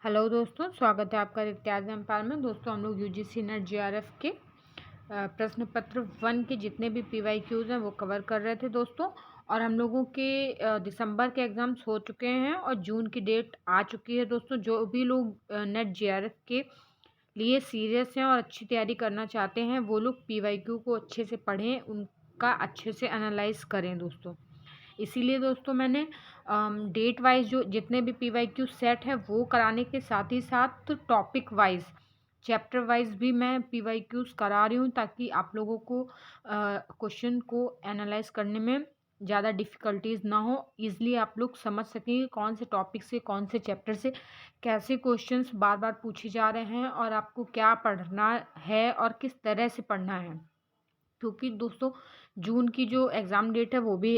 Hello दोस्तों, स्वागत है आपका इम्तियाज़ एम्पायर में। दोस्तों हम लोग यूजीसी नेट जीआरएफ के प्रश्न पत्र 1 के जितने भी पीवाईक्यूज़ हैं वो कवर कर रहे थे दोस्तों। और हम लोगों के दिसंबर के एग्ज़ाम्स हो चुके हैं और जून की डेट आ चुकी है दोस्तों। जो भी लोग नेट जीआरएफ के लिए सीरियस हैं और अच्छी तैयारी करना चाहते हैं वो लोग पीवाईक्यू को अच्छे से पढ़ें, उनका अच्छे से एनालाइज करें दोस्तों। इसीलिए दोस्तों मैंने डेट वाइज जो जितने भी पीवाईक्यू सेट है वो कराने के साथ ही साथ टॉपिक वाइज चैप्टर वाइज भी मैं पीवाईक्यूज करा रही हूँ, ताकि आप लोगों को क्वेश्चन को एनालाइज करने में ज़्यादा डिफ़िकल्टीज ना हो। ईज़िली आप लोग समझ सकें कि कौन से टॉपिक से, कौन से चैप्टर से कैसे क्वेश्चंस बार बार पूछे जा रहे हैं और आपको क्या पढ़ना है और किस तरह से पढ़ना है। क्योंकि दोस्तों जून की जो एग्ज़ाम डेट है वो भी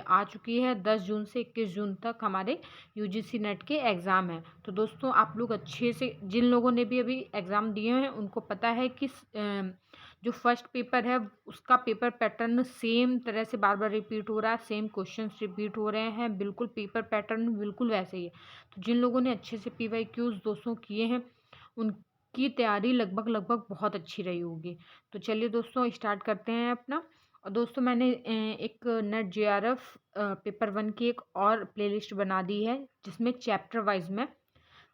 आ चुकी है। 10 जून से 21 जून तक हमारे यूजीसी नेट के एग्ज़ाम हैं। तो दोस्तों आप लोग अच्छे से, जिन लोगों ने भी अभी एग्ज़ाम दिए हैं उनको पता है कि जो फर्स्ट पेपर है उसका पेपर पैटर्न सेम तरह से बार बार रिपीट हो रहा है, सेम क्वेश्चंस रिपीट हो रहे हैं, बिल्कुल पेपर पैटर्न बिल्कुल वैसे ही है। तो जिन लोगों ने अच्छे से पीवाईक्यूज़ दोस्तों किए हैं उनकी तैयारी लगभग बहुत अच्छी रही होगी। तो चलिए दोस्तों स्टार्ट करते हैं अपना। और दोस्तों मैंने एक नेट जेआरएफ पेपर 1 की एक और प्लेलिस्ट बना दी है जिसमें चैप्टर वाइज में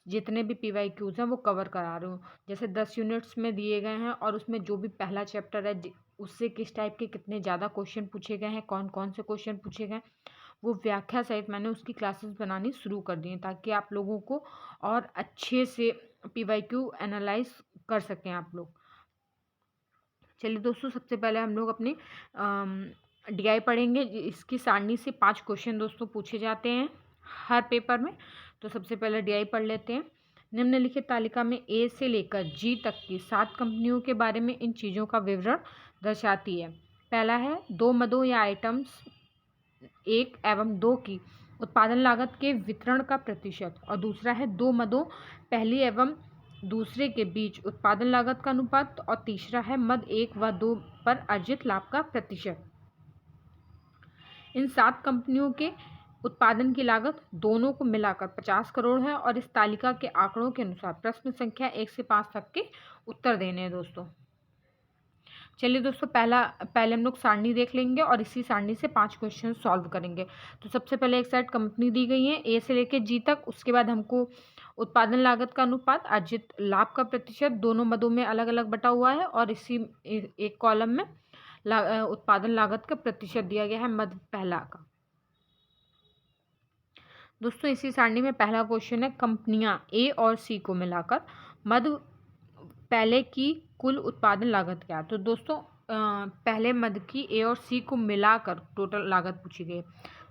जितने भी पीवाईक्यूज हैं वो कवर करा रही हूँ। जैसे 10 यूनिट्स में दिए गए हैं और उसमें जो भी पहला चैप्टर है उससे किस टाइप के कितने ज़्यादा क्वेश्चन पूछे गए हैं, कौन कौन से क्वेश्चन पूछे गए, वो व्याख्या सहित मैंने उसकी क्लासेस बनानी शुरू कर दी हैं, ताकि आप लोगों को और अच्छे से पीवाईक्यू एनालाइज कर सकें आप लोग। चलिए दोस्तों सबसे पहले हम लोग अपनी डीआई पढ़ेंगे। इसकी सारणी से 5 क्वेश्चन दोस्तों पूछे जाते हैं हर पेपर में। तो सबसे पहले डीआई पढ़ लेते हैं। निम्नलिखित तालिका में ए से लेकर जी तक की 7 कंपनियों के बारे में इन चीज़ों का विवरण दर्शाती है। पहला है 2 मदों या आइटम्स 1 एवं 2 की उत्पादन लागत के वितरण का प्रतिशत, और दूसरा है 2 मदों पहली एवं दूसरे के बीच उत्पादन लागत का अनुपात, और तीसरा है मद 1 व 2 पर अर्जित लाभ का प्रतिशत। इन 7 कंपनियों के उत्पादन की लागत दोनों को मिलाकर 50 करोड़ है और इस तालिका के आंकड़ों के अनुसार प्रश्न संख्या 1 से 5 तक के उत्तर देने हैं दोस्तों। चलिए दोस्तों पहले हम लोग सारणी देख लेंगे और इसी सारणी से 5 क्वेश्चन सॉल्व करेंगे। तो सबसे पहले एक साइड कंपनी दी गई है ए से लेकर जी तक, उसके बाद हमको उत्पादन लागत का अनुपात, अर्जित लाभ का प्रतिशत दोनों मदों में अलग अलग बटा हुआ है, और इसी एक कॉलम में उत्पादन लागत का प्रतिशत दिया गया है मद पहला का। दोस्तों इसी सारणी में पहला क्वेश्चन है कंपनियां ए और सी को मिलाकर मद पहले की कुल उत्पादन लागत क्या है। तो दोस्तों पहले मद की ए और सी को मिलाकर टोटल लागत पूछी गई है।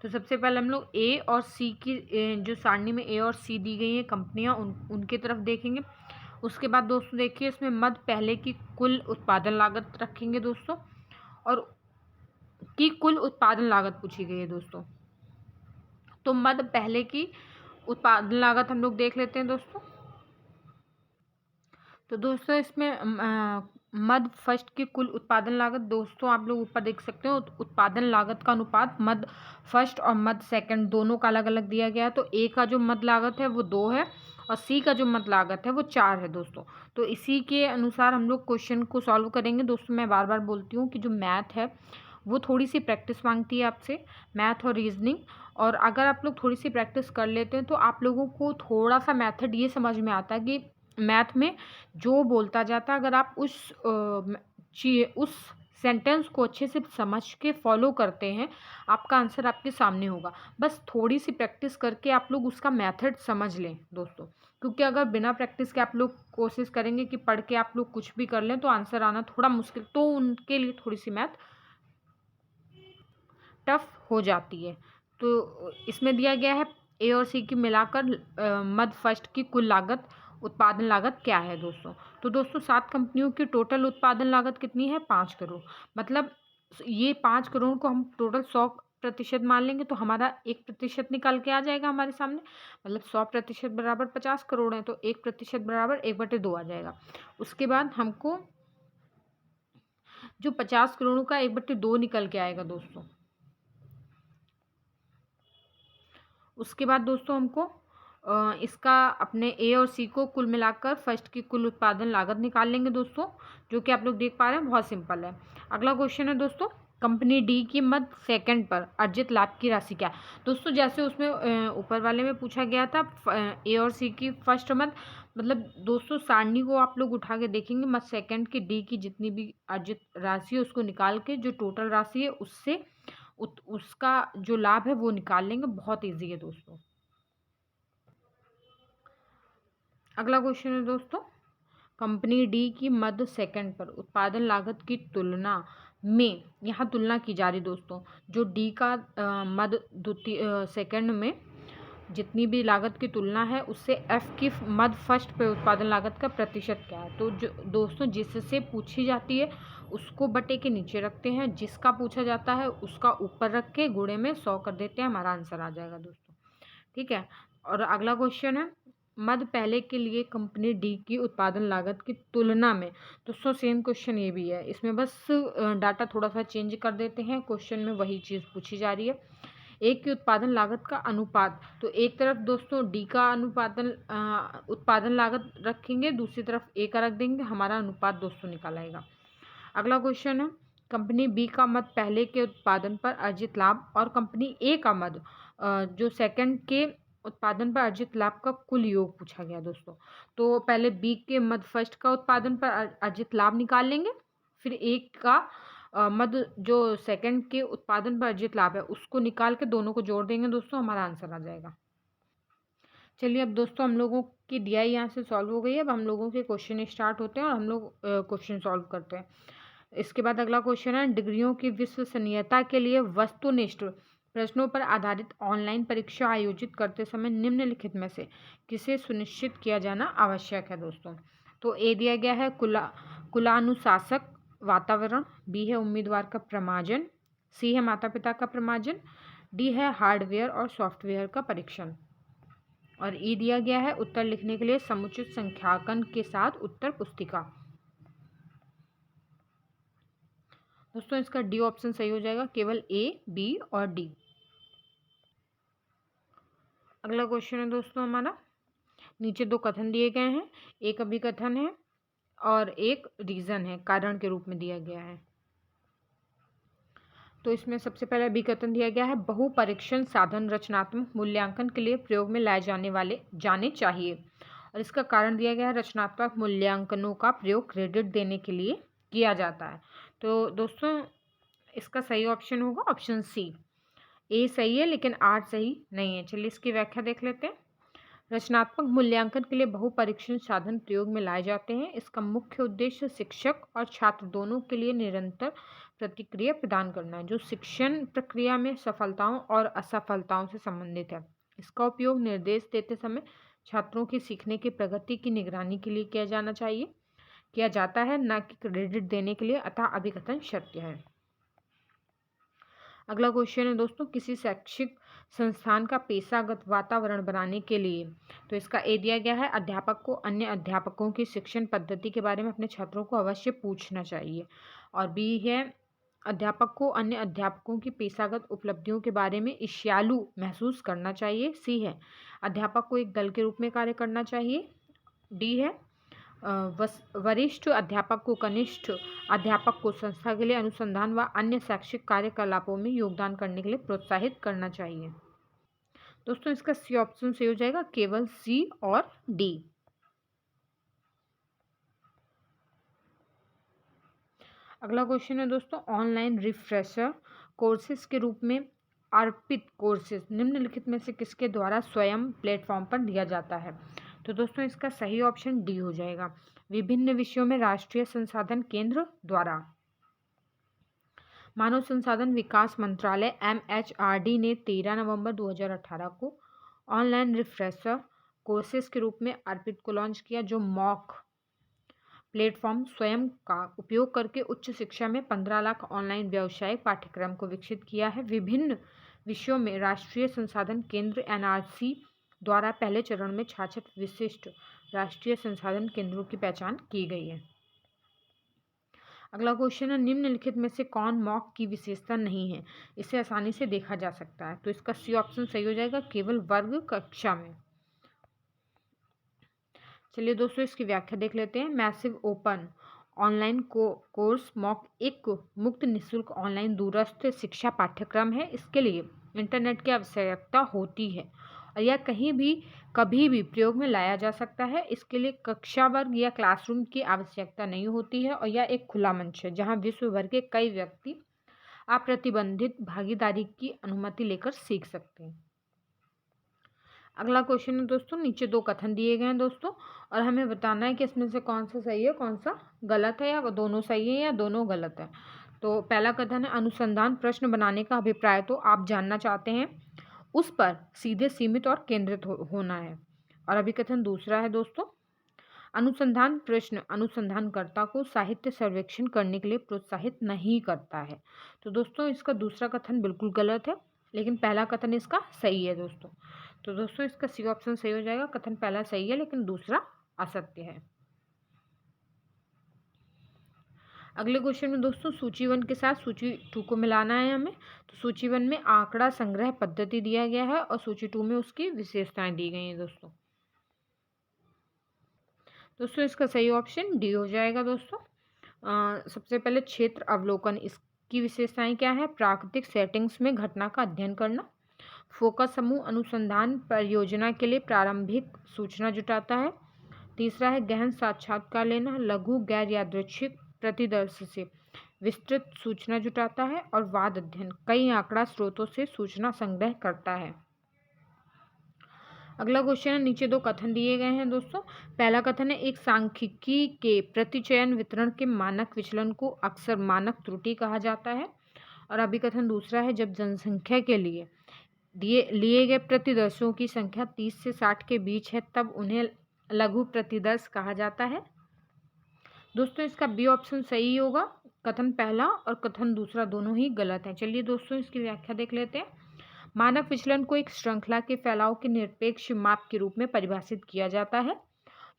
तो सबसे पहले हम लोग ए और सी की जो सारणी में ए और सी दी गई है कंपनियां उनकी तरफ देखेंगे। उसके बाद दोस्तों देखिए इसमें मद पहले की कुल उत्पादन लागत रखेंगे दोस्तों, और की कुल उत्पादन लागत पूछी गई है दोस्तों। तो मद पहले की उत्पादन लागत हम लोग देख लेते हैं दोस्तों। तो दोस्तों इसमें मद फर्स्ट की कुल उत्पादन लागत, दोस्तों आप लोग ऊपर देख सकते हो उत्पादन लागत का अनुपात मद फर्स्ट और मद सेकंड दोनों का अलग अलग दिया गया है। तो ए का जो मद लागत है वो 2 है और सी का जो मद लागत है वो 4 है दोस्तों। तो इसी के अनुसार हम लोग क्वेश्चन को सॉल्व करेंगे दोस्तों। मैं बार बार बोलती हूँ कि जो मैथ है वो थोड़ी सी प्रैक्टिस मांगती है आपसे, मैथ और रीजनिंग। और अगर आप लोग थोड़ी सी प्रैक्टिस कर लेते हैं तो आप लोगों को थोड़ा सा मेथड ये समझ में आता है कि मैथ में जो बोलता जाता है, अगर आप उस सेंटेंस को अच्छे से समझ के फॉलो करते हैं आपका आंसर आपके सामने होगा। बस थोड़ी सी प्रैक्टिस करके आप लोग उसका मेथड समझ लें दोस्तों। क्योंकि अगर बिना प्रैक्टिस के आप लोग कोशिश करेंगे कि पढ़ के आप लोग कुछ भी कर लें तो आंसर आना थोड़ा मुश्किल, तो उनके लिए थोड़ी सी मैथ टफ हो जाती है। तो इसमें दिया गया है ए और सी की मिलाकर मद फर्स्ट की कुल लागत उत्पादन लागत क्या है दोस्तों। तो दोस्तों 7 कंपनियों की टोटल उत्पादन लागत कितनी है, 5 करोड़। मतलब ये 5 करोड़ को हम टोटल 100% मान लेंगे तो हमारा 1% निकाल के आ जाएगा हमारे सामने। मतलब 100% बराबर 50 करोड़ है, तो 1% बराबर 1/2 आ जाएगा। उसके बाद हमको जो 50 करोड़ का 1/2 निकल के आएगा दोस्तों। उसके बाद दोस्तों हमको इसका अपने ए और सी को कुल मिलाकर फर्स्ट की कुल उत्पादन लागत निकाल लेंगे दोस्तों, जो कि आप लोग देख पा रहे हैं, बहुत सिंपल है। अगला क्वेश्चन है दोस्तों, कंपनी डी की मद सेकंड पर अर्जित लाभ की राशि क्या है। दोस्तों जैसे उसमें ऊपर वाले में पूछा गया था ए और सी की फर्स्ट मद, मतलब दोस्तों सारणी को आप लोग उठा के देखेंगे, मद सेकंड की डी की जितनी भी अर्जित राशि है उसको निकाल के जो टोटल राशि है उससे उसका जो लाभ है वो निकाल लेंगे। बहुत ईजी है दोस्तों। अगला क्वेश्चन है दोस्तों, कंपनी डी की मद सेकंड पर उत्पादन लागत की तुलना में, यहाँ तुलना की जा रही दोस्तों, जो डी का मद द्वितीय सेकंड में जितनी भी लागत की तुलना है उससे एफ की मद फर्स्ट पे उत्पादन लागत का प्रतिशत क्या है। तो जो दोस्तों जिससे पूछी जाती है उसको बटे के नीचे रखते हैं, जिसका पूछा जाता है उसका ऊपर रख के गुणे में 100 कर देते हैं, हमारा आंसर आ जाएगा दोस्तों। ठीक है। और अगला क्वेश्चन है, मद पहले के लिए कंपनी डी की उत्पादन लागत की तुलना में। दोस्तों सेम क्वेश्चन ये भी है, इसमें बस डाटा थोड़ा सा चेंज कर देते हैं, क्वेश्चन में वही चीज़ पूछी जा रही है। एक की उत्पादन लागत का अनुपात, तो एक तरफ दोस्तों डी का उत्पादन लागत रखेंगे, दूसरी तरफ ए का रख देंगे, हमारा अनुपात दोस्तों निकाल आएगा। अगला क्वेश्चन है, कंपनी बी का मद पहले के उत्पादन पर अर्जित लाभ और कंपनी ए का मद जो सेकंड के उत्पादन पर अर्जित लाभ का कुल योग पूछा गया दोस्तों। तो पहले बी के मद फर्स्ट का उत्पादन पर अर्जित लाभ निकाल लेंगे, फिर ए का मद जो सेकंड के उत्पादन पर अर्जित लाभ है उसको निकाल के दोनों को जोड़ देंगे दोस्तों, हमारा आंसर आ जाएगा। चलिए अब दोस्तों हम लोगों की डीआई यहाँ से सॉल्व हो गई है। अब हम लोगों के क्वेश्चन स्टार्ट होते हैं और हम लोग क्वेश्चन सॉल्व करते हैं। इसके बाद अगला क्वेश्चन है, डिग्रियों की विश्वसनीयता के लिए वस्तुनिष्ठ प्रश्नों पर आधारित ऑनलाइन परीक्षा आयोजित करते समय निम्नलिखित में से किसे सुनिश्चित किया जाना आवश्यक है दोस्तों। तो ए दिया गया है कुलानुशासक वातावरण, बी है उम्मीदवार का प्रमाजन, सी है माता पिता का प्रमाजन, डी है हार्डवेयर और सॉफ्टवेयर का परीक्षण, और ई दिया गया है उत्तर लिखने के लिए समुचित संख्याकन के साथ उत्तर पुस्तिका। दोस्तों इसका डी ऑप्शन सही हो जाएगा, केवल ए, बी और डी। अगला क्वेश्चन है दोस्तों हमारा, नीचे दो कथन दिए गए हैं, एक अभिकथन है और एक रीजन है, कारण के रूप में दिया गया है। तो इसमें सबसे पहले अभिकथन दिया गया है, बहु परीक्षण साधन रचनात्मक मूल्यांकन के लिए प्रयोग में लाए जाने चाहिए, और इसका कारण दिया गया है, रचनात्मक मूल्यांकनों का प्रयोग क्रेडिट देने के लिए किया जाता है। तो दोस्तों इसका सही ऑप्शन होगा ऑप्शन सी। ए सही है लेकिन आर सही नहीं है। चलिए इसकी व्याख्या देख लेते हैं। रचनात्मक मूल्यांकन के लिए बहुपरीक्षण साधन प्रयोग में लाए जाते हैं। इसका मुख्य उद्देश्य शिक्षक और छात्र दोनों के लिए निरंतर प्रतिक्रिया प्रदान करना है, जो शिक्षण प्रक्रिया में सफलताओं और असफलताओं से संबंधित है। इसका उपयोग निर्देश देते समय छात्रों की सीखने की प्रगति की निगरानी के लिए किया जाता है, न कि क्रेडिट देने के लिए, अतः अभिकथन सत्य है। अगला क्वेश्चन है दोस्तों, किसी शैक्षिक संस्थान का पेशागत वातावरण बनाने के लिए। तो इसका ए दिया गया है, अध्यापक को अन्य अध्यापकों की शिक्षण पद्धति के बारे में अपने छात्रों को अवश्य पूछना चाहिए, और बी है, अध्यापक को अन्य अध्यापकों की पेशागत उपलब्धियों के बारे में ईर्ष्यालु महसूस करना चाहिए। सी है, अध्यापक को एक दल के रूप में कार्य करना चाहिए। डी है, वरिष्ठ अध्यापक को कनिष्ठ अध्यापक को संस्था के लिए अनुसंधान व अन्य शैक्षिक कार्यकलापों में योगदान करने के लिए प्रोत्साहित करना चाहिए। दोस्तों इसका सी ऑप्शन सही हो जाएगा, केवल सी और डी। अगला क्वेश्चन है दोस्तों, ऑनलाइन रिफ्रेशर कोर्सेज के रूप में अर्पित कोर्सेज निम्नलिखित में से किसके द्वारा स्वयं प्लेटफॉर्म पर दिया जाता है। तो दोस्तों इसका सही ऑप्शन डी हो जाएगा, विभिन्न विषयों में राष्ट्रीय संसाधन केंद्र द्वारा। मानव संसाधन विकास मंत्रालय MHRD ने 13 नवंबर 2018 को ऑनलाइन रिफ्रेशर कोर्सेज के रूप में अर्पित को लॉन्च किया, जो मॉक प्लेटफॉर्म स्वयं का उपयोग करके उच्च शिक्षा में 15 लाख ऑनलाइन व्यावसायिक पाठ्यक्रम को विकसित किया है। विभिन्न विषयों में राष्ट्रीय संसाधन केंद्र NRC द्वारा पहले चरण में 66 विशिष्ट राष्ट्रीय संसाधन केंद्रों की पहचान की गई है। अगला क्वेश्चन है, निम्नलिखित में से कौन मॉक की विशेषता नहीं है, इसे आसानी से देखा जा सकता है। तो इसका सी ऑप्शन सही हो जाएगा, केवल वर्ग कक्षा में। चलिए दोस्तों इसकी व्याख्या देख लेते हैं। Massive open online course mock एक मुक्त निःशुल्क ऑनलाइन दूरस्थ शिक्षा पाठ्यक्रम है। इसके लिए इंटरनेट की आवश्यकता होती है और यह कहीं भी कभी भी प्रयोग में लाया जा सकता है। इसके लिए कक्षा वर्ग या क्लासरूम की आवश्यकता नहीं होती है और यह एक खुला मंच है जहां विश्व भर के कई व्यक्ति अप्रतिबंधित भागीदारी की अनुमति लेकर सीख सकते हैं। अगला क्वेश्चन है दोस्तों, नीचे 2 कथन दिए गए हैं दोस्तों और हमें बताना है कि इसमें से कौन सा सही है कौन सा गलत है, या दोनों सही है या दोनों गलत है। तो पहला कथन है, अनुसंधान प्रश्न बनाने का अभिप्राय तो आप जानना चाहते हैं उस पर सीधे सीमित और केंद्रित होना है। और अभी कथन दूसरा है दोस्तों, अनुसंधान प्रश्न अनुसंधानकर्ता को साहित्य सर्वेक्षण करने के लिए प्रोत्साहित नहीं करता है। तो दोस्तों इसका दूसरा कथन बिल्कुल गलत है, लेकिन पहला कथन इसका सही है दोस्तों। तो दोस्तों इसका सी ऑप्शन सही हो जाएगा। कथन पहला सही है लेकिन दूसरा असत्य है। अगले क्वेश्चन में दोस्तों, सूची 1 के साथ सूची 2 को मिलाना है हमें। तो सूची 1 में आंकड़ा संग्रह पद्धति दिया गया है और सूची 2 में उसकी विशेषताएं दी गई हैं दोस्तों। दोस्तों इसका सही ऑप्शन डी हो जाएगा दोस्तों। सबसे पहले क्षेत्र अवलोकन, इसकी विशेषताएं क्या है? प्राकृतिक सेटिंग्स में घटना का अध्ययन करना। फोकस समूह अनुसंधान परियोजना के लिए प्रारंभिक सूचना जुटाता है। तीसरा है गहन साक्षात्कार लेना, लघु गैर यादृच्छिक प्रतिदर्श से विस्तृत सूचना जुटाता है। और वाद अध्ययन, कई आंकड़ा स्रोतों से सूचना संग्रह करता है। अगला क्वेश्चन है, नीचे 2 कथन दिए गए हैं दोस्तों। पहला कथन है, एक सांख्यिकी के प्रतिचयन वितरण के मानक विचलन को अक्सर मानक त्रुटि कहा जाता है। और अभी कथन दूसरा है, जब जनसंख्या के लिए लिए गए प्रतिदर्शों की संख्या 30 से 60 के बीच है तब उन्हें लघु प्रतिदर्श कहा जाता है। दोस्तों इसका बी ऑप्शन सही होगा। कथन पहला और कथन दूसरा दोनों ही गलत हैं। चलिए दोस्तों इसकी व्याख्या देख लेते हैं। मानक विचलन को एक श्रृंखला के फैलाव के निरपेक्ष माप के रूप में परिभाषित किया जाता है।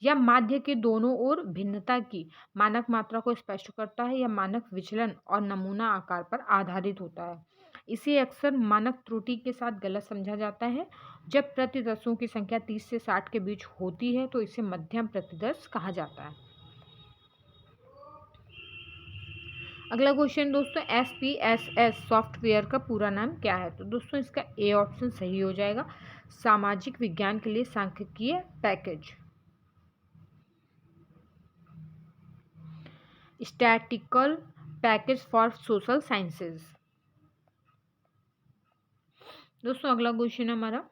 यह माध्य के दोनों ओर भिन्नता की मानक मात्रा को स्पष्ट करता है। यह मानक विचलन और नमूना आकार पर आधारित होता है। इसे अक्सर मानक त्रुटि के साथ गलत समझा जाता है। जब प्रतिदर्शों की संख्या 30 से 60 के बीच होती है तो इसे मध्यम प्रतिदर्श कहा जाता है। अगला क्वेश्चन दोस्तों, SPSS सॉफ्टवेयर का पूरा नाम क्या है? तो दोस्तों इसका ए ऑप्शन सही हो जाएगा, सामाजिक विज्ञान के लिए सांख्यिकीय package. Statistical package for social sciences. दोस्तों अगला क्वेश्चन हमारा,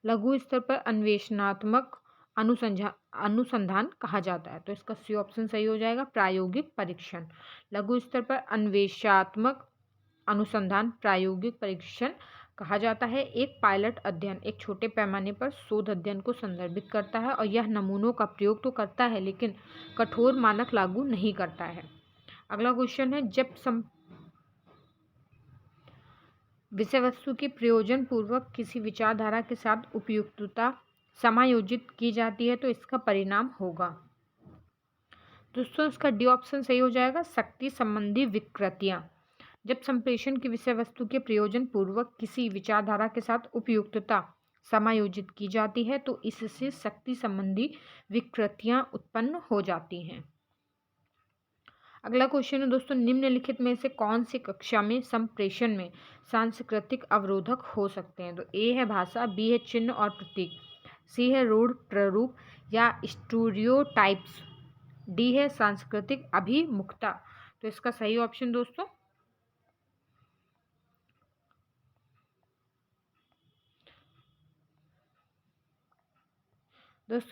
लघु स्तर पर अन्वेषणात्मक अनुसंधान कहा जाता है। तो इसका सी ऑप्शन सही हो जाएगा, प्रायोगिक परीक्षण। लघु स्तर पर अन्वेषणात्मक अनुसंधान प्रायोगिक परीक्षण कहा जाता है। एक पायलट अध्ययन एक छोटे पैमाने पर शोध अध्ययन को संदर्भित करता है और यह नमूनों का प्रयोग तो करता है लेकिन कठोर मानक लागू नहीं करता है। अगला क्वेश्चन है, जब विषय वस्तु की प्रयोजन पूर्वक किसी विचारधारा के साथ उपयुक्तता समायोजित की जाती है तो इसका परिणाम होगा। दोस्तों इसका डी ऑप्शन सही हो जाएगा, शक्ति संबंधी विकृतियां। जब संप्रेषण की विषय वस्तु के प्रयोजन पूर्वक किसी विचारधारा के साथ उपयुक्तता समायोजित की जाती है तो इससे शक्ति संबंधी विकृतियां उत्पन्न हो जाती हैं। अगला क्वेश्चन है दोस्तों, निम्नलिखित में से कौन सी कक्षा में संप्रेषण में सांस्कृतिक अवरोधक हो सकते हैं? तो ए है भाषा, बी है चिन्ह और प्रतीक, सी है रूढ़ प्ररूप या स्टीरियोटाइप्स, डी है सांस्कृतिक अभिमुखता। तो इसका सही ऑप्शन दोस्तों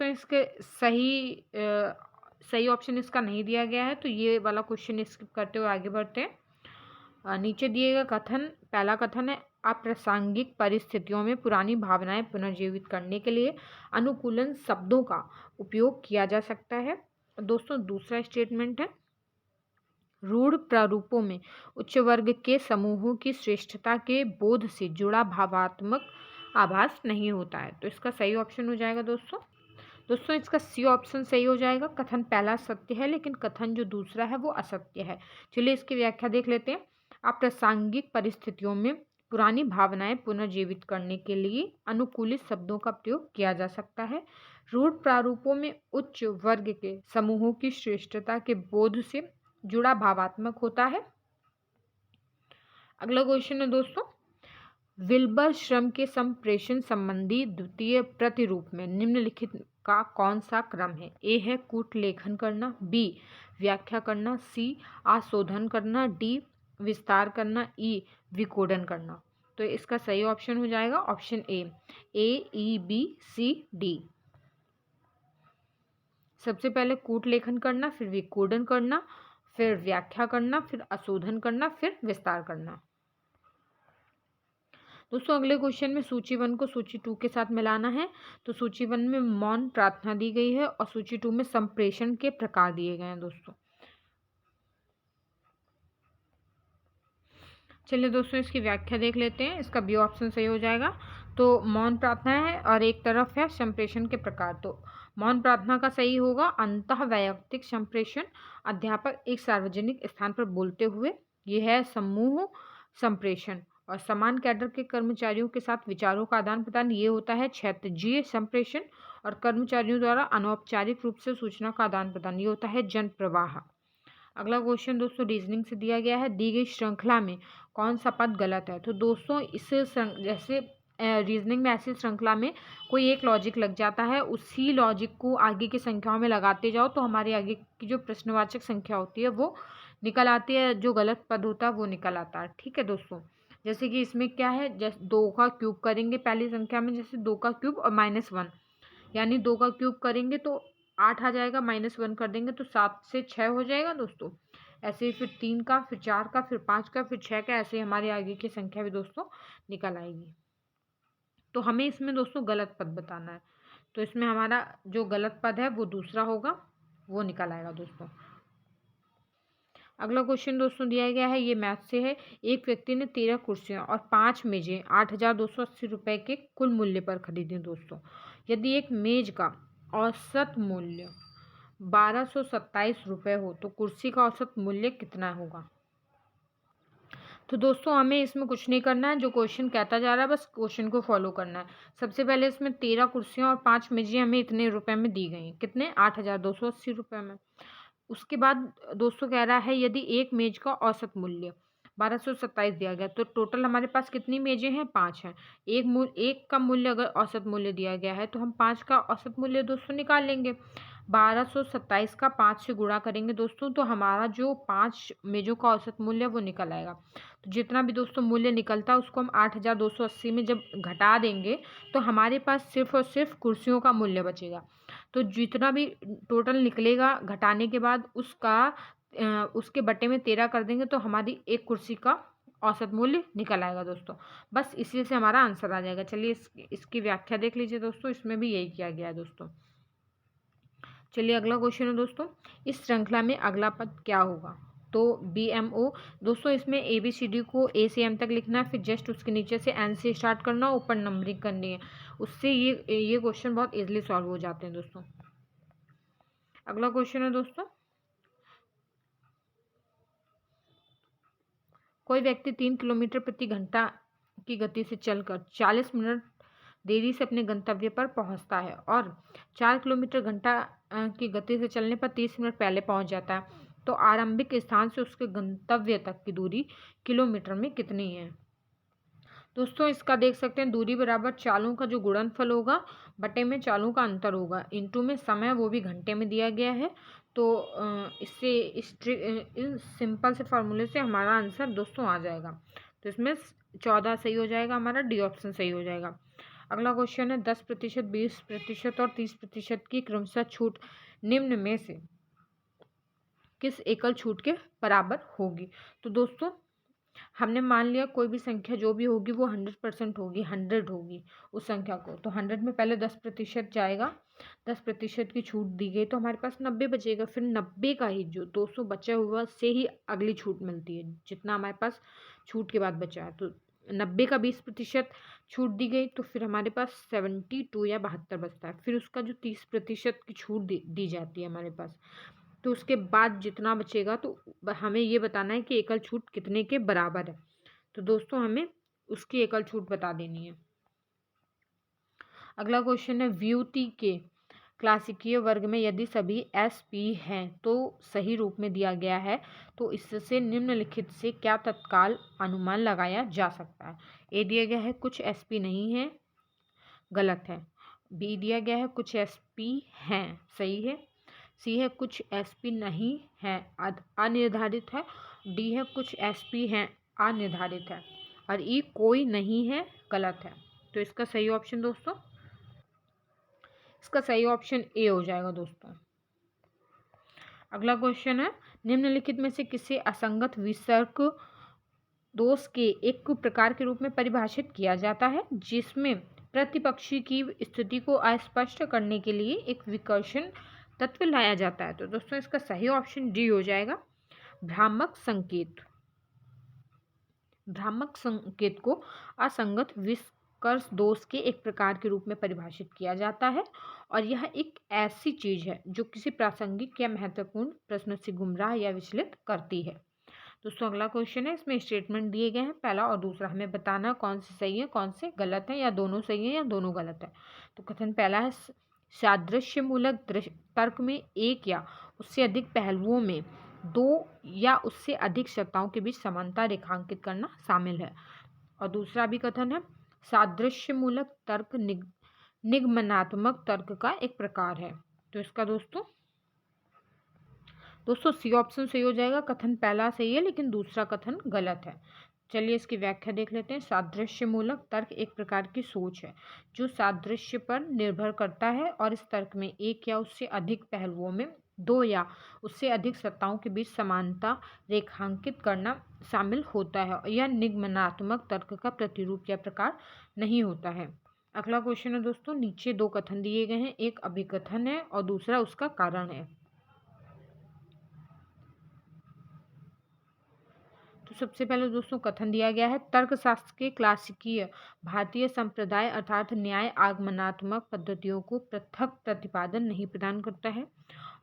इसके सही ऑप्शन इसका नहीं दिया गया है तो ये वाला क्वेश्चन स्किप करते हुए आगे बढ़ते हैं। नीचे दिए गए कथन, पहला कथन है, अप्रासंगिक परिस्थितियों में पुरानी भावनाएं पुनर्जीवित करने के लिए अनुकूलन शब्दों का उपयोग किया जा सकता है। दोस्तों दूसरा स्टेटमेंट है, रूढ़ प्रारूपों में उच्च वर्ग के समूहों की श्रेष्ठता के बोध से जुड़ा भावात्मक आभास नहीं होता है। तो इसका सही ऑप्शन हो जाएगा दोस्तों इसका सी ऑप्शन सही हो जाएगा। कथन पहला सत्य है लेकिन कथन जो दूसरा है वो असत्य है। चलिए इसकी व्याख्या देख लेते हैं। अप्रासंगिक परिस्थितियों में पुरानी भावनाएं पुनर्जीवित करने के लिए अनुकूलित शब्दों का प्रयोग किया जा सकता है। रूढ़ प्रारूपों में उच्च वर्ग के समूहों की श्रेष्ठता के बोध से जुड़ा भावात्मक होता है। अगला क्वेश्चन है दोस्तों, विल्बर श्रम के संप्रेषण संबंधी द्वितीय प्रतिरूप में निम्नलिखित का कौन सा क्रम है? ए है कूट लेखन करना, बी व्याख्या करना, सी आशोधन करना, डी विस्तार करना, ई विकोडन करना। तो इसका सही ऑप्शन हो जाएगा option A E B C D. सबसे पहले कूट लेखन करना, फिर विकोडन करना, फिर व्याख्या करना, फिर अशोधन करना, फिर विस्तार करना। दोस्तों अगले क्वेश्चन में सूची 1 को सूची 2 के साथ मिलाना है। तो सूची 1 में मौन प्रार्थना दी गई है और सूची 2 में संप्रेषण के प्रकार दिए गए हैं दोस्तों। चलिए दोस्तों इसकी व्याख्या देख लेते हैं। इसका बी ऑप्शन सही हो जाएगा। तो मौन प्रार्थना है और एक तरफ है संप्रेषण के प्रकार। तो मौन प्रार्थना का सही होगा अंतः वैयक्तिक संप्रेषण, अध्यापक एक सार्वजनिक स्थान पर बोलते हुए। यह है समूह संप्रेषण और समान कैडर के कर्मचारियों के साथ विचारों का आदान प्रदान ये होता है क्षैतिजीय संप्रेषण और कर्मचारियों द्वारा अनौपचारिक रूप से सूचना का आदान प्रदान ये होता है जन प्रवाह। अगला क्वेश्चन दोस्तों रीजनिंग से दिया गया है, दी गई श्रृंखला में कौन सा पद गलत है? तो दोस्तों इस जैसे रीजनिंग में ऐसी श्रृंखला में कोई एक लॉजिक लग जाता है, उसी लॉजिक को आगे की संख्याओं में लगाते जाओ तो हमारी आगे की जो प्रश्नवाचक संख्या होती है वो निकल आती है, जो गलत पद होता है वो निकल आता है। ठीक है दोस्तों, जैसे कि इसमें क्या है, जैसे 2 का क्यूब करेंगे पहली संख्या में, जैसे 2 का क्यूब और -1, यानी 2 का क्यूब करेंगे तो 8 आ जाएगा, -1 कर देंगे तो 7 से 6 हो जाएगा दोस्तों। ऐसे ही फिर 3 का, फिर 4 का, फिर 5 का, फिर 6 का, ऐसे हमारी आगे की संख्या भी दोस्तों निकल आएगी। तो हमें इसमें दोस्तों गलत पद बताना है। तो इसमें हमारा जो गलत पद है वो दूसरा होगा, वो निकल आएगा दोस्तों। अगला क्वेश्चन दोस्तों दिया गया है, ये मैथ से है। एक व्यक्ति ने 13 कुर्सियां और 5 मेजें 8,280 रुपये के कुल मूल्य पर खरीदी दोस्तों। यदि एक मेज का औसत मूल्य 1,227 रुपये हो तो कुर्सी का औसत मूल्य कितना होगा? तो दोस्तों हमें इसमें कुछ नहीं करना है, जो क्वेश्चन कहता जा रहा है बस क्वेश्चन को फॉलो करना है। सबसे पहले इसमें 13 कुर्सियां और 5 मेजें हमें इतने रुपए में दी गई, कितने? 8,280 रुपये में। उसके बाद दोस्तों कह रहा है यदि एक मेज का औसत मूल्य 1227 दिया गया तो टोटल हमारे पास कितनी मेजें हैं? 5 हैं। एक का मूल्य अगर औसत मूल्य दिया गया है तो हम 5 का औसत मूल्य दोस्तों निकाल लेंगे। 1227 का 5 से गुणा करेंगे दोस्तों तो हमारा जो 5 मेजों का औसत मूल्य वो निकल आएगा। तो जितना भी दोस्तों मूल्य निकलता है उसको हम 8,280 में जब घटा देंगे तो हमारे पास सिर्फ और सिर्फ कुर्सियों का मूल्य बचेगा। तो जितना भी टोटल निकलेगा घटाने के बाद उसके बटे में 13 कर देंगे तो हमारी एक कुर्सी का औसत मूल्य निकल आएगा दोस्तों। बस इसी से हमारा आंसर आ जाएगा। चलिए इसकी व्याख्या देख लीजिए दोस्तों, इसमें भी यही किया गया है दोस्तों। चलिए अगला क्वेश्चन है दोस्तों, इस श्रृंखला में अगला पद क्या होगा? तो BMO दोस्तों, इसमें ABCD को A से M तक लिखना है, फिर जस्ट उसके नीचे से N से स्टार्ट करना, ऊपर नंबरिंग करनी है। उससे ये क्वेश्चन बहुत इजीली सॉल्व हो जाते हैं दोस्तों। अगला क्वेश्चन है दोस्तों, कोई व्यक्ति 3 किलोमीटर प्रति घंटा की गति से चलकर 40 मिनट देरी से अपने गंतव्य पर पहुंचता है और 4 किलोमीटर घंटा की गति से चलने पर 30 मिनट पहले पहुंच जाता है। तो आरंभिक स्थान से उसके गंतव्य तक की दूरी किलोमीटर में कितनी है? दोस्तों इसका देख सकते हैं, दूरी बराबर चालों का जो गुणनफल होगा बटे में चालों का अंतर होगा, इनटू में समय वो भी घंटे में दिया गया है। तो इससे इस सिंपल से फार्मूले से हमारा आंसर दोस्तों आ जाएगा। तो इसमें 14 सही हो जाएगा, हमारा डी ऑप्शन सही हो जाएगा। अगला क्वेश्चन है 10%, 20% और 30% की क्रमशः छूट निम्न में से किस एकल छूट के बराबर होगी? तो दोस्तों हमने मान लिया कोई भी संख्या जो भी होगी वो 100% होगी, 100 होगी उस संख्या को। तो 100 में पहले 10% जाएगा, 10% की छूट दी गई तो हमारे पास 90 बचेगा। फिर 90 का ही जो 200 बचा हुआ से ही अगली छूट मिलती है, जितना हमारे पास छूट के बाद बचा है। तो 90 का 20% छूट दी गई तो फिर हमारे पास 72 या 72 बचता है। फिर उसका जो 30% की छूट दी जाती है हमारे पास, तो उसके बाद जितना बचेगा तो हमें ये बताना है कि एकल छूट कितने के बराबर है। तो दोस्तों हमें उसकी एकल छूट बता देनी है। अगला क्वेश्चन है व्युत्पत्ति के क्लासिकीय वर्ग में यदि सभी एस पी हैं तो सही रूप में दिया गया है, तो इससे निम्नलिखित से क्या तत्काल अनुमान लगाया जा सकता है। ए दिया गया है कुछ एस पी नहीं है, गलत है। बी दिया गया है कुछ एस पी हैं, सही है। सी है कुछ एस पी नहीं है, अनिर्धारित है। डी है कुछ एस पी हैं, अनिर्धारित है। और ई कोई नहीं है, गलत है। तो इसका सही ऑप्शन दोस्तों, इसका सही ऑप्शन ए हो जाएगा दोस्तों। अगला क्वेश्चन है, निम्नलिखित में से किसे असंगत विसर्ग दोष के एक प्रकार के रूप में परिभाषित किया जाता है जिसमें प्रतिपक्षी की स्थिति को अस्पष्ट करने के लिए एक विकर्षण तत्व लाया जाता है। तो दोस्तों इसका सही ऑप्शन डी हो जाएगा, भ्रामक संकेत। भ्रामक संकेत को असंगत विकर्ष दोष के एक प्रकार के रूप में परिभाषित किया जाता है और यह एक ऐसी चीज है जो किसी प्रासंगिक या महत्वपूर्ण प्रश्न से गुमराह या विचलित करती है। दोस्तों अगला क्वेश्चन है, इसमें स्टेटमेंट दिए गए हैं, पहला और दूसरा, हमें बताना कौन से सही है कौन से गलत है, या दोनों सही है या दोनों गलत है। तो कथन पहला है, सादृश्य मूलक तर्क में एक या उससे अधिक पहलुओं में दो या उससे अधिक सत्ताओं के बीच समानता रेखांकित करना शामिल है। और दूसरा भी कथन है, सादृश्य मूलक तर्क निगमनात्मक तर्क का एक प्रकार है। तो इसका दोस्तों सी ऑप्शन सही हो जाएगा। कथन पहला सही है लेकिन दूसरा कथन गलत है। चलिए इसकी व्याख्या देख लेते हैं। सादृश्य मूलक तर्क एक प्रकार की सोच है जो सादृश्य पर निर्भर करता है और इस तर्क में एक या उससे अधिक पहलुओं में दो या उससे अधिक सत्ताओं के बीच समानता रेखांकित करना शामिल होता है। यह निगमनात्मक तर्क का प्रतिरूप या प्रकार नहीं होता है। अगला क्वेश्चन है दोस्तों, नीचे दो कथन दिए गए हैं, एक अभिकथन है और दूसरा उसका कारण है। तो सबसे पहले दोस्तों कथन दिया गया है, तर्कशास्त्र के क्लासिकीय भारतीय संप्रदाय अर्थात न्याय आगमनात्मक पद्धतियों को पृथक प्रतिपादन नहीं प्रदान करता है।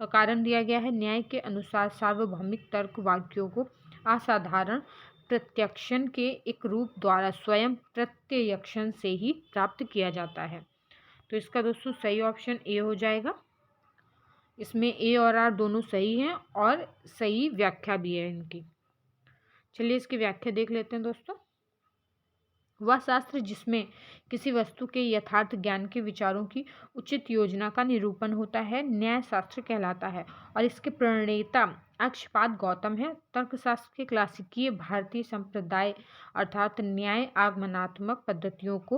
और कारण दिया गया है, न्याय के अनुसार सार्वभौमिक तर्क वाक्यों को असाधारण प्रत्यक्षण के एक रूप द्वारा स्वयं प्रत्यक्षण से ही प्राप्त किया जाता है। तो इसका दोस्तों सही ऑप्शन ए हो जाएगा। इसमें ए और आर दोनों सही हैं और सही व्याख्या भी है इनकी। चलिए इसकी व्याख्या देख लेते हैं दोस्तों। वह शास्त्र जिसमें किसी वस्तु के यथार्थ ज्ञान के विचारों की उचित योजना का निरूपण होता है न्याय शास्त्र कहलाता है और इसके प्रणेता अक्षपाद गौतम है। तर्कशास्त्र के क्लासिकीय भारतीय संप्रदाय अर्थात न्याय आगमनात्मक पद्धतियों को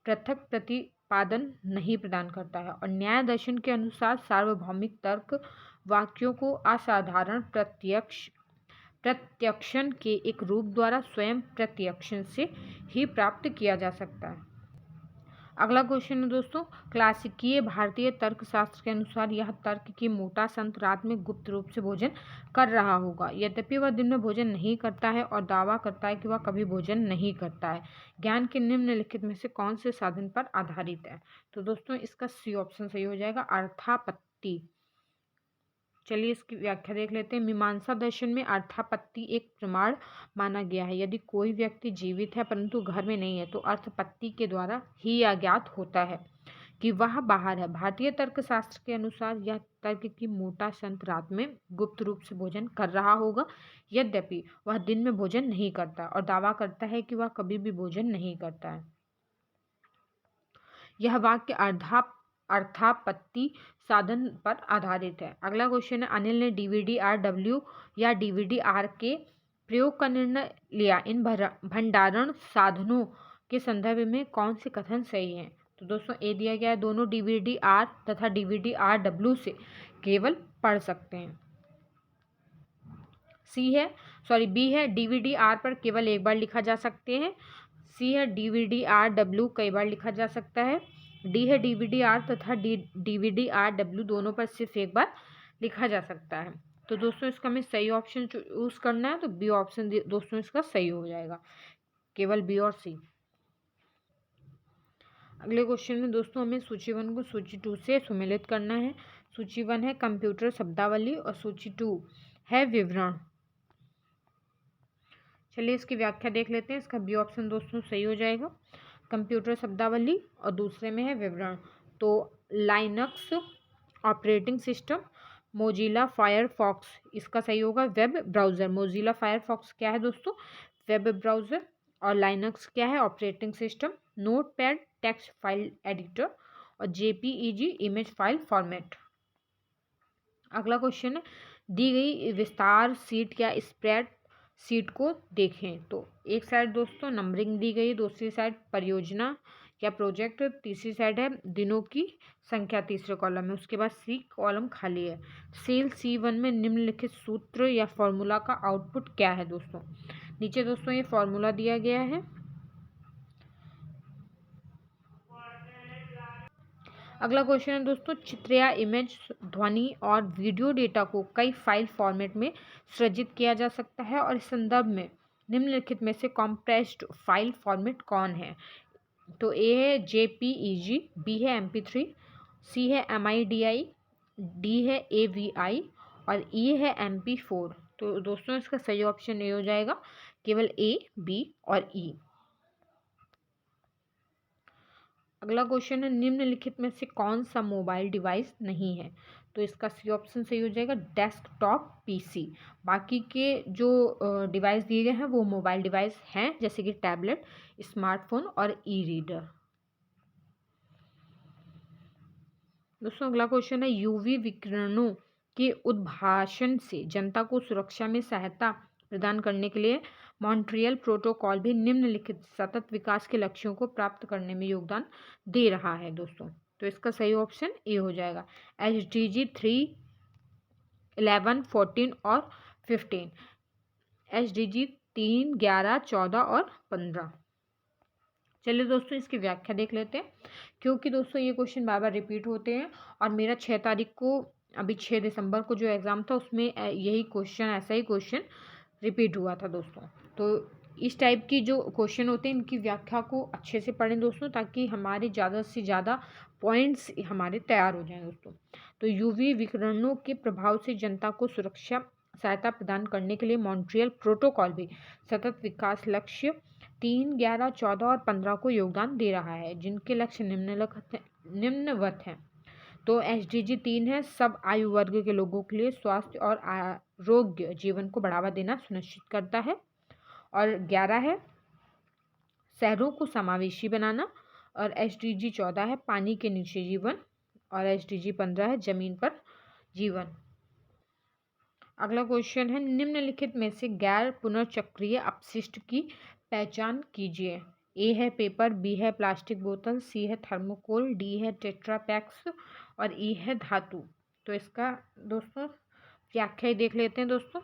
पृथक प्रतिपादन नहीं प्रदान करता है और न्याय दर्शन के अनुसार सार्वभौमिक तर्क वाक्यों को असाधारण प्रत्यक्षण के एक रूप द्वारा स्वयं प्रत्यक्षण से ही प्राप्त किया जा सकता है। अगला क्वेश्चन है दोस्तों, क्लासिकीय भारतीय तर्कशास्त्र के अनुसार यह तर्क कि मोटा संत रात में गुप्त रूप से भोजन कर रहा होगा, यद्यपि वह दिन में भोजन नहीं करता है और दावा करता है कि वह कभी भोजन नहीं करता है, ज्ञान के निम्नलिखित में से कौन से साधन पर आधारित है। तो दोस्तों इसका सी ऑप्शन सही हो जाएगा, अर्थापत्ति। चलिए इसकी व्याख्या देख लेते हैं। मीमांसा दर्शन में अर्थापत्ति एक प्रमाण माना गया है। यदि कोई व्यक्ति जीवित है परंतु घर में नहीं है तो अर्थापत्ति के द्वारा ही अज्ञात होता है कि वह बाहर है। भारतीय तर्कशास्त्र के अनुसार यह तर्क कि मोटा संत रात में गुप्त रूप से भोजन कर रहा होगा, यद्यपि वह दिन में भोजन नहीं करता और दावा करता है कि वह कभी भी भोजन नहीं करता है। यह वाक्य अर्थापत्ति साधन पर आधारित है। अगला क्वेश्चन है, अनिल ने DVD-R-W या DVD-R के प्रयोग का निर्णय लिया, इन भंडारण साधनों के संदर्भ में कौन से कथन सही हैं। तो दोस्तों ए दिया गया है, दोनों DVD-R तथा DVD-R-W से केवल पढ़ सकते हैं। बी है DVD-R पर केवल एक बार लिखा जा सकते हैं। सी है DVD-R-W कई बार लिखा जा सकता है। डी है DVD-R तथा DVD-R-W दोनों पर सिर्फ एक बार लिखा जा सकता है। तो दोस्तों इसका हमें सही ऑप्शन चूज करना है, तो बी ऑप्शन दोस्तों इसका सही हो जाएगा, केवल बी और सी। अगले क्वेश्चन में दोस्तों हमें सूची 1 को सूची 2 से सुमेलित करना है। सूची 1 है कंप्यूटर शब्दावली और सूची 2 है विवरण। चलिए इसकी व्याख्या देख लेते हैं। इसका बी ऑप्शन दोस्तों सही हो जाएगा, कंप्यूटर शब्दावली, और दूसरे में है विवरण। तो Linux operating system, Mozilla Firefox, इसका सही होगा वेब ब्राउज़र। मोजिला फायरफॉक्स क्या है दोस्तों? Web browser. और लाइनक्स क्या है? Operating system. Notepad text file editor और जेपीईजी इमेज फाइल फॉर्मेट। अगला क्वेश्चन है, दी गई विस्तार सीट या स्प्रेड सीट को देखें। तो एक साइड दोस्तों नंबरिंग दी गई, दूसरी साइड परियोजना या प्रोजेक्ट, तीसरी साइड है दिनों की संख्या तीसरे कॉलम में, उसके बाद सी कॉलम खाली है। सेल C1 में निम्नलिखित सूत्र या फॉर्मूला का आउटपुट क्या है दोस्तों? नीचे दोस्तों ये फॉर्मूला दिया गया है। अगला क्वेश्चन है दोस्तों, चित्र या इमेज, ध्वनि और वीडियो डेटा को कई फाइल फॉर्मेट में सृजित किया जा सकता है और इस संदर्भ में निम्नलिखित में से कॉम्प्रेस्ड फाइल फॉर्मेट कौन है? तो ए है JPEG, बी है MP3, सी है MIDI, डी है AVI और ई है MP4। तो दोस्तों इसका सही ऑप्शन ए हो जाएगा, केवल A, B और E। अगला क्वेश्चन है, निम्नलिखित में से कौन सा मोबाइल डिवाइस नहीं है? तो इसका सी ऑप्शन सही हो जाएगा, डेस्कटॉप PC। बाकी के जो डिवाइस दिए गए हैं वो मोबाइल डिवाइस हैं, जैसे कि टैबलेट, स्मार्टफोन और E-रीडर। दोस्तों अगला क्वेश्चन है, UV विकिरणों के उद्भाषण से जनता को सुरक्षा में सहायता प्रदान करने के लिए मॉन्ट्रियल प्रोटोकॉल भी निम्नलिखित सतत विकास के लक्ष्यों को प्राप्त करने में योगदान दे रहा है दोस्तों। तो इसका सही ऑप्शन ए हो जाएगा, SDG 3, 11, 14 और 15। SDG 3, 11, 14 और 15। चलिए दोस्तों इसकी व्याख्या देख लेते हैं, क्योंकि दोस्तों ये क्वेश्चन बार बार रिपीट होते हैं और मेरा 6 तारीख को, अभी 6 दिसंबर को जो एग्ज़ाम था उसमें यही क्वेश्चन, ऐसा ही क्वेश्चन रिपीट हुआ था दोस्तों। तो इस टाइप की जो क्वेश्चन होते हैं इनकी व्याख्या को अच्छे से पढ़ें दोस्तों, ताकि हमारे ज़्यादा से ज़्यादा पॉइंट्स हमारे तैयार हो जाएं दोस्तों। तो UV विकिरणों के प्रभाव से जनता को सुरक्षा सहायता प्रदान करने के लिए मॉन्ट्रियल प्रोटोकॉल भी सतत विकास लक्ष्य 3, 11, 14 और 15 को योगदान दे रहा है, जिनके लक्ष्य निम्नवत हैं। तो SDG 3 है, सब आयु वर्ग के लोगों के लिए स्वास्थ्य और आरोग्य जीवन को बढ़ावा देना सुनिश्चित करता है। और 11 है, शहरों को समावेशी बनाना। और SDG 14 है, पानी के नीचे जीवन। और SDG 15 है, जमीन पर जीवन। अगला क्वेश्चन है, निम्नलिखित में से गैर पुनर्चक्रीय अपशिष्ट की पहचान कीजिए। ए है पेपर, बी है प्लास्टिक बोतल, सी है थर्मोकोल, डी है टेट्रापैक्स और ई है धातु। तो इसका दोस्तों व्याख्या ही देख लेते हैं दोस्तों।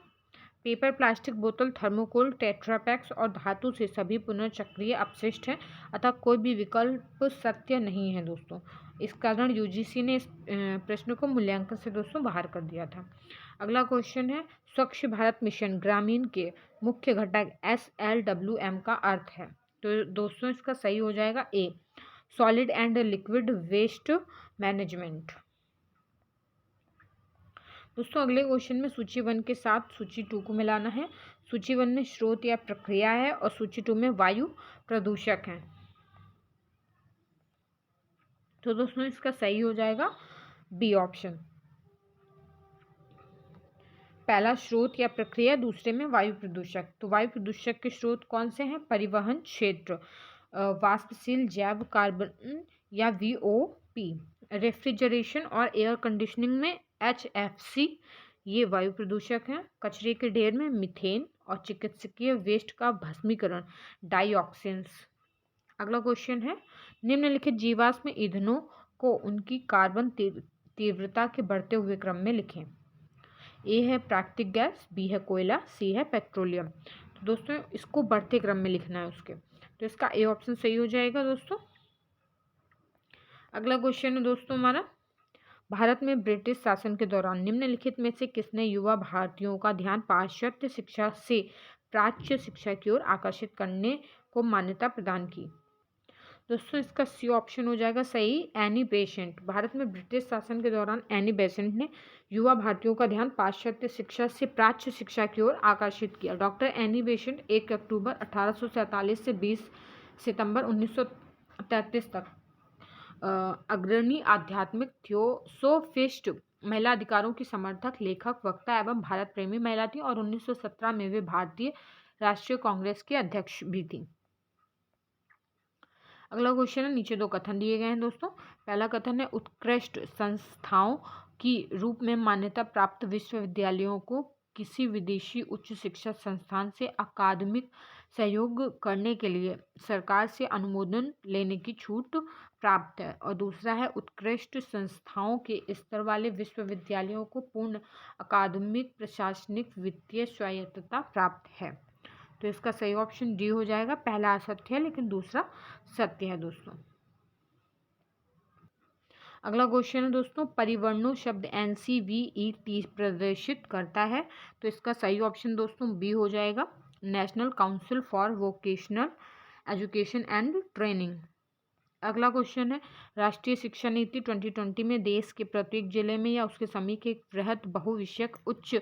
पेपर, प्लास्टिक बोतल, थर्मोकोल, टेट्रापैक्स और धातु से सभी पुनर्चक्रीय अपशिष्ट हैं, अतः कोई भी विकल्प सत्य नहीं है दोस्तों। इस कारण UGC ने इस प्रश्न को मूल्यांकन से दोस्तों बाहर कर दिया था। अगला क्वेश्चन है, स्वच्छ भारत मिशन ग्रामीण के मुख्य घटक SLWM का अर्थ है। तो दोस्तों इसका सही हो जाएगा A, solid and liquid waste management. दोस्तों अगले क्वेश्चन में सूची 1 के साथ सूची 2 को मिलाना है। सूची 1 में स्रोत या प्रक्रिया है और सूची 2 में वायु प्रदूषक है। तो दोस्तों इसका सही हो जाएगा बी ऑप्शन। पहला स्रोत या प्रक्रिया, दूसरे में वायु प्रदूषक। तो वायु प्रदूषक के स्रोत कौन से हैं? परिवहन क्षेत्र, वाष्पशील जैव कार्बन या VOP, रेफ्रिजरेशन और एयर कंडीशनिंग में HFC, ये वायु प्रदूषक हैं। कचरे के ढेर में मीथेन और चिकित्सकीय वेस्ट का भस्मीकरण, डाइऑक्सिन्स। अगला क्वेश्चन है, निम्नलिखित जीवाश्म ईंधनों को उनकी कार्बन तीव्रता के बढ़ते हुए क्रम में लिखें। ए है प्राकृतिक गैस, बी है कोयला, सी है पेट्रोलियम। तो दोस्तों इसको बढ़ते क्रम में लिखना है उसके, तो इसका ए ऑप्शन सही हो जाएगा दोस्तों। अगला क्वेश्चन है दोस्तों हमारा, भारत में ब्रिटिश शासन के दौरान निम्नलिखित में से किसने युवा भारतीयों का ध्यान पाश्चात्य शिक्षा से प्राच्य शिक्षा की ओर आकर्षित करने को मान्यता प्रदान की? दोस्तों इसका सी ऑप्शन हो जाएगा सही, एनी बेसेंट। भारत में ब्रिटिश शासन के दौरान एनी बेसेंट ने युवा भारतीयों का ध्यान पाश्चात्य शिक्षा से प्राच्य शिक्षा की ओर आकर्षित किया। डॉक्टर एनी बेसेंट 1 अक्टूबर 1847 से 20 सितंबर 1933 तक अग्रणी आध्यात्मिक थियोसोफिस्ट, महिला अधिकारों की समर्थक, लेखक, वक्ता एवं भारत प्रेमी महिला थी और 1917 में वे भारतीय राष्ट्रीय कांग्रेस की अध्यक्ष भी थी। अगला क्वेश्चन है, नीचे दो कथन दिए गए हैं दोस्तों। पहला कथन है, उत्कृष्ट संस्थाओं की रूप में मान्यता प्राप्त विश्वविद्यालयों को किसी विदेशी उच्च शिक्षा संस्थान से अकादमिक सहयोग करने के लिए सरकार से अनुमोदन लेने की छूट प्राप्त है। और दूसरा है, उत्कृष्ट संस्थाओं के स्तर वाले विश्वविद्यालयों को पूर्ण अकादमिक, प्रशासनिक, वित्तीय स्वायत्तता प्राप्त है। तो इसका सही ऑप्शन डी हो जाएगा। पहला असत्य है लेकिन दूसरा सत्य है दोस्तों। अगला क्वेश्चन है दोस्तों, परिवर्णों शब्द NCVET प्रदर्शित करता है। तो इसका सही ऑप्शन दोस्तों बी हो जाएगा, national council for vocational education and training. अगला क्वेश्चन है, राष्ट्रीय शिक्षा नीति 2020 में देश के प्रत्येक जिले में या उसके समीप के वृहत बहुविषयक उच्च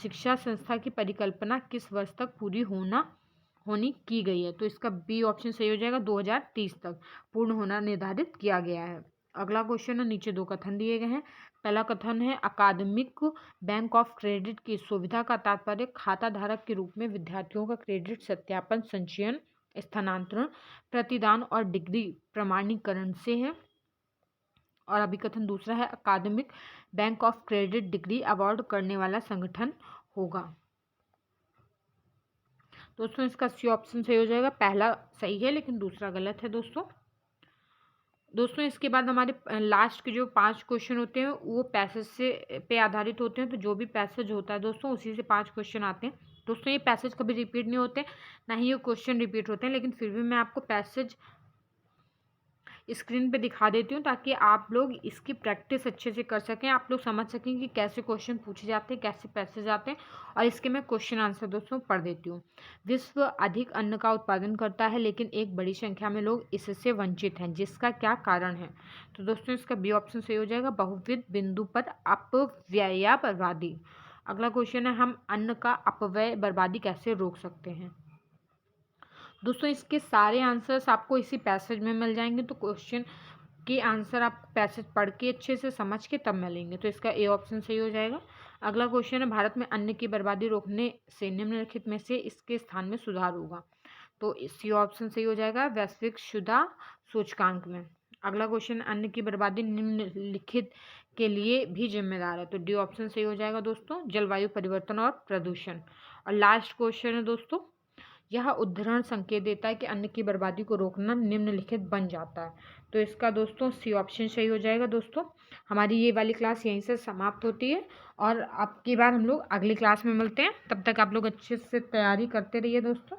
शिक्षा संस्था की परिकल्पना किस वर्ष तक पूरी होनी की गई है। तो इसका बी ऑप्शन सही हो जाएगा, 2030 तक पूर्ण होना निर्धारित किया गया है। अगला क्वेश्चन है, नीचे दो कथन दिए गए हैं। पहला कथन है, अकादमिक बैंक ऑफ क्रेडिट की सुविधा का तात्पर्य खाता धारक के रूप में विद्यार्थियों का क्रेडिट सत्यापन, संचयन, स्थानांतरण, प्रतिदान और डिग्री प्रमाणीकरण से है। और अभिकथन दूसरा है, अकादमिक bank of credit degree award करने वाला संगठन होगा। दोस्तों इसका सी ऑप्शन सही हो जाएगा। पहला सही है लेकिन दूसरा गलत है दोस्तों। इसके बाद हमारे लास्ट के जो 5 क्वेश्चन होते हैं वो पैसेज से पे आधारित होते हैं। तो जो भी पैसेज होता है दोस्तों उसी से 5 क्वेश्चन आते हैं। दोस्तों ये पैसेज कभी रिपीट नहीं होते, ना ही ये क्वेश्चन रिपीट होते हैं, लेकिन फिर भी मैं आपको पैसेज स्क्रीन पे दिखा देती हूँ ताकि आप लोग इसकी प्रैक्टिस अच्छे से कर सकें, आप लोग समझ सकें कि कैसे क्वेश्चन पूछे जाते हैं, कैसे पैसेज आते हैं। और इसके मैं क्वेश्चन आंसर दोस्तों पढ़ देती हूँ। विश्व अधिक अन्न का उत्पादन करता है लेकिन एक बड़ी संख्या में लोग इससे वंचित हैं, जिसका क्या कारण है। तो दोस्तों इसका बी ऑप्शन सही हो जाएगा, बहुविध बिंदु पर अपव्यय या बर्बादी। अगला क्वेश्चन है, हम अन्न का अपव्यय बर्बादी कैसे रोक सकते हैं। दोस्तों इसके सारे आंसर्स आपको इसी पैसेज में मिल जाएंगे। तो क्वेश्चन के आंसर आप पैसेज पढ़ के अच्छे से समझ के तब मिलेंगे। तो इसका ए ऑप्शन सही हो जाएगा। अगला क्वेश्चन है, भारत में अन्न की बर्बादी रोकने से निम्नलिखित में से इसके स्थान में सुधार होगा। तो सी ऑप्शन सही हो जाएगा, वैश्विक शुदा सूचकांक में। अगला क्वेश्चन, अन्न की बर्बादी निम्नलिखित के लिए भी जिम्मेदार है। तो डी ऑप्शन सही हो जाएगा दोस्तों, जलवायु परिवर्तन और प्रदूषण। और लास्ट क्वेश्चन है दोस्तों, यह उद्धरण संकेत देता है कि अन्न की बर्बादी को रोकना निम्नलिखित बन जाता है। तो इसका दोस्तों सी ऑप्शन सही हो जाएगा। दोस्तों हमारी ये वाली क्लास यहीं से समाप्त होती है और अब की बार हम लोग अगली क्लास में मिलते हैं। तब तक आप लोग अच्छे से तैयारी करते रहिए दोस्तों।